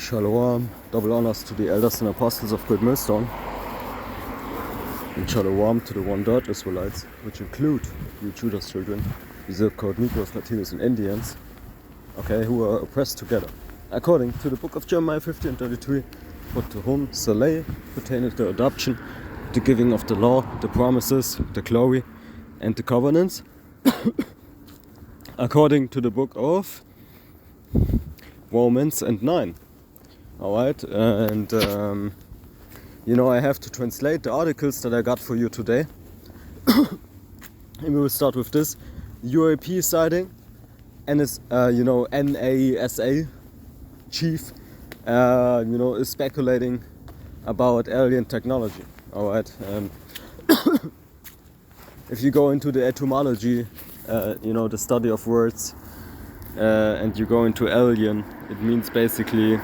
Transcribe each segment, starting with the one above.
Shalom, double honors to the elders and apostles of Great Millstone, and Shalom to the One-Dot Israelites, which include you Judah's children, the zip code Negroes, Latinos, and Indians, okay, who are oppressed together. According to the book of Jeremiah 50 and 33, for to whom Saleh pertaineth the adoption, the giving of the law, the promises, the glory, and the covenants, according to the book of Romans and 9. Alright, and I have to translate the articles that I got for you today. And we will start with this UAP sighting, and it's NASA chief is speculating about alien technology. Alright, if you go into the etymology, the study of words, and you go into alien, it means basically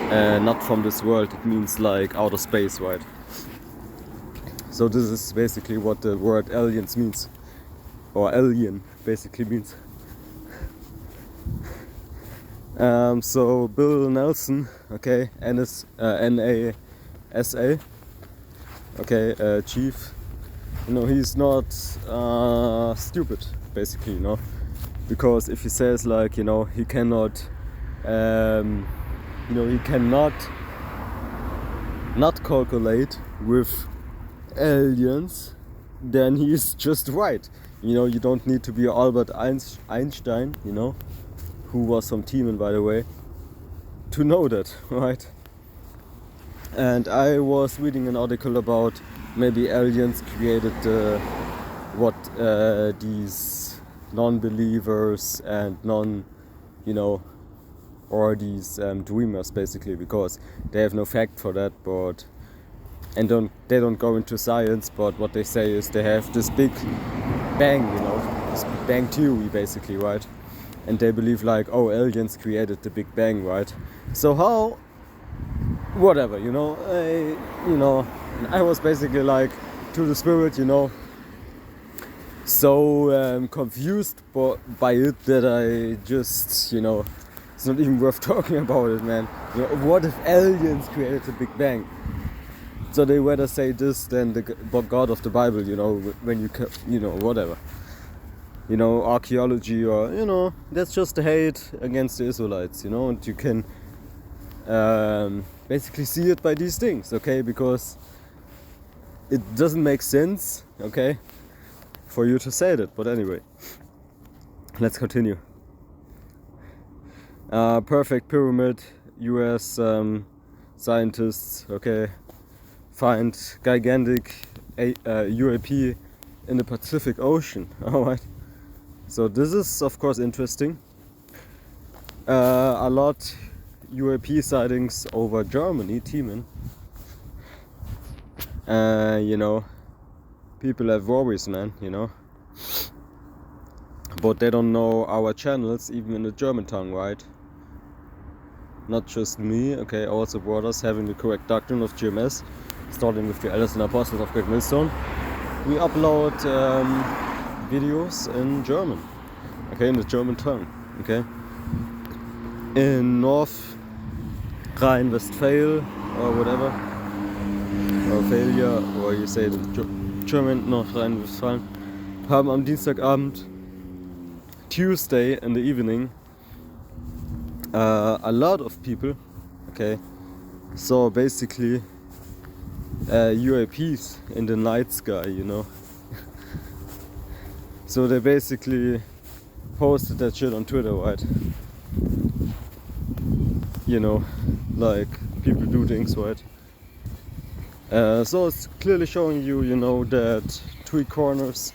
not from this world, it means like outer space, right? So this is basically what the word aliens means, or alien basically means. So Bill Nelson, okay, NASA, okay, chief, he's not stupid, basically, because if he says like, he cannot he cannot not calculate with aliens, then he's just right. You don't need to be Albert Einstein, who was from Teeman, by the way, to know that, right? And I was reading an article about maybe aliens created these non-believers and or these dreamers, basically, because they have no fact for that, they don't go into science, but what they say is they have this big bang, this big bang theory, basically, right? And they believe like, oh, aliens created the big bang, right? So how, whatever, I was basically like, to the spirit, so confused by it that I just, it's not even worth talking about it, man. What if aliens created the Big Bang? So they rather say this than the God of the Bible, when whatever. Archaeology or, that's just the hate against the Israelites, and you can basically see it by these things, okay? Because it doesn't make sense, okay, for you to say that. But anyway, let's continue. Perfect pyramid, US scientists, okay, find gigantic UAP in the Pacific Ocean. Alright, so this is of course interesting. A lot UAP sightings over Germany, Teeman. People have worries, man, but they don't know our channels, even in the German tongue, right? Not just me, okay, also brothers having the correct doctrine of GMS, starting with the elders and apostles of Great Millstone. We upload videos in German, okay, in the German tongue, okay. In North Rhine-Westphalia or whatever, or failure, or you say the German North Rhine-Westphalen, haben am Dienstagabend, Tuesday in the evening, a lot of people, okay, saw basically UAPs in the night sky, So they basically posted that shit on Twitter, right? Like people do things, right? So it's clearly showing you, that three corners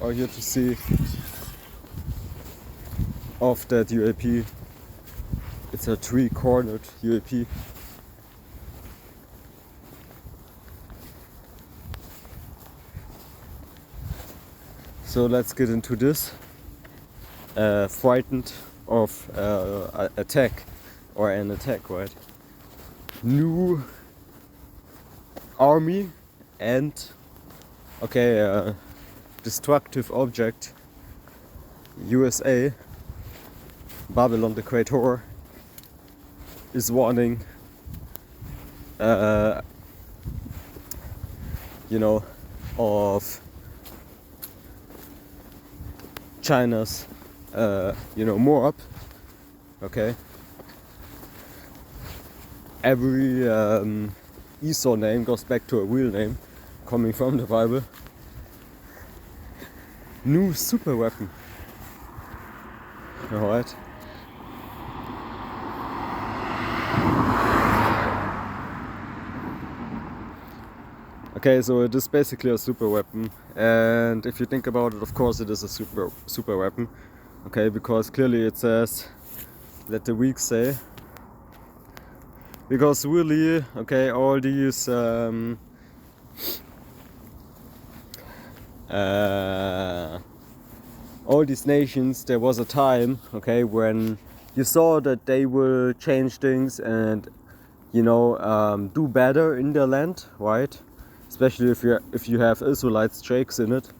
are here to see of that UAP. It's a three-cornered UAP. So let's get into this. Frightened of attack, or an attack, right? New army and destructive object. USA, Babylon the Great Whore, is warning, you know, of China's, you know, more up. Okay. Every Esau name goes back to a real name, coming from the Bible. New super weapon. Alright. Okay, so it is basically a super weapon, and if you think about it, of course it is a super weapon. Okay, because clearly it says, let the weak say. Because really, okay, all these nations, there was a time, okay, when you saw that they will change things and, you know, do better in their land, right? Especially if you have Israelites, Sheikhs in it.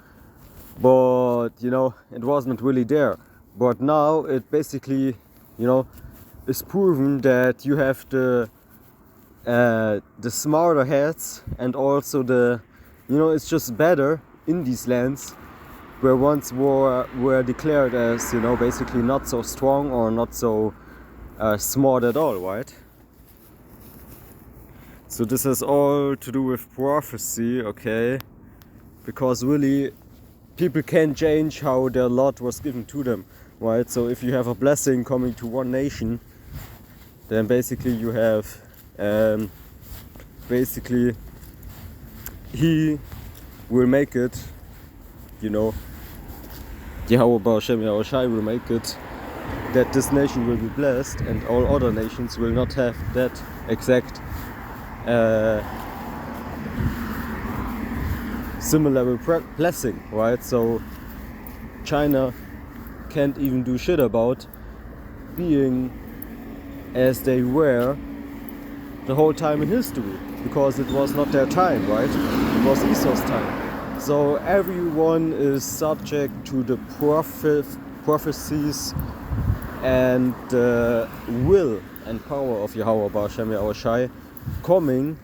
But you know, it wasn't really there. But now it basically, you know, is proven that you have the smarter heads, and also the, you know, it's just better in these lands where once were declared as, you know, basically not so strong or not so smart at all, right? So this has all to do with prophecy, okay? Because really, people can change how their lot was given to them, right? So if you have a blessing coming to one nation, then basically you have, basically, he will make it, you know, Yahweh Ba'ashem Yahushai will make it that this nation will be blessed, and all other nations will not have that exact similar blessing, right? So China can't even do shit about being as they were the whole time in history, because it was not their time, right? It was Esau's time. So everyone is subject to the prophecies and the will and power of Yahweh Ba'ashem Yahushai coming,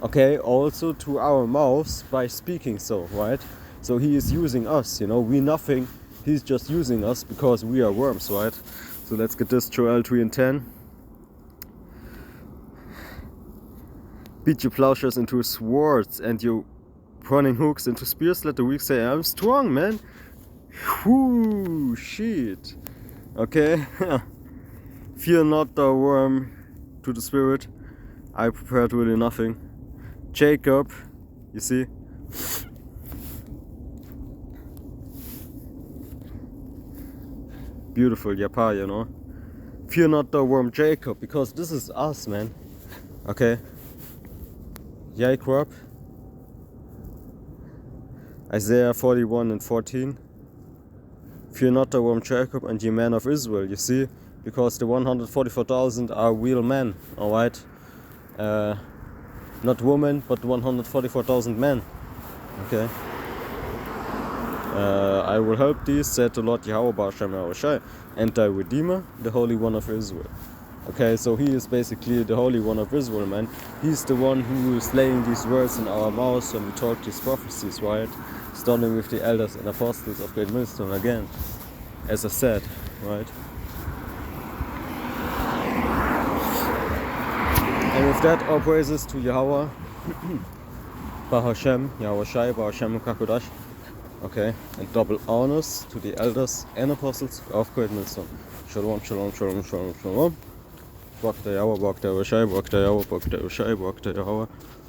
okay, also to our mouths by speaking so, right? So he is using us, you know, we nothing, he's just using us because we are worms, right? So let's get this, Joel 3:10. Beat your plowshares into swords and your pruning hooks into spears. Let the weak say, I'm strong, man. Whoo, shit. Okay. Fear not, thou worm, to the spirit. I prepared really nothing. Jacob, you see? Beautiful Yapa, you know? Fear not, thou worm, Jacob, because this is us, man. Okay? Jacob. Isaiah 41:14. Fear not, thou worm, Jacob, and ye men of Israel, you see? Because the 144,000 are real men, alright? Not women, but 144,000 men. Okay. I will help thee, said the Lord Yahweh Ba'ashem Yahushai, and thy Redeemer, the Holy One of Israel. Okay, so he is basically the Holy One of Israel, man. He's the one who is laying these words in our mouths when we talk these prophecies, right? Starting with the elders and apostles of Great Millstone again, as I said, right? And with that, all praises to Yahweh, Ba'ashem, Yahushai, Ba'ashem Kakodash. Okay, and double honors to the elders and apostles of Great Millstone. Shalom, shalom, shalom, shalom, shalom. Bhakta Yahweh, Bhakta Yahushai, Bhakta Yahweh, Bhakta Yahushai, Bhakta Yahweh,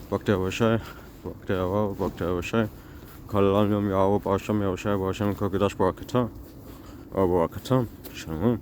Bhakta Yahushai, Bhakta Yahweh, Bhakta Yahushai. Kalam Yahweh, Ba'ashem Yahushai, Ba'ashem Kakodash, Barakatan. Barakatan. Shalom.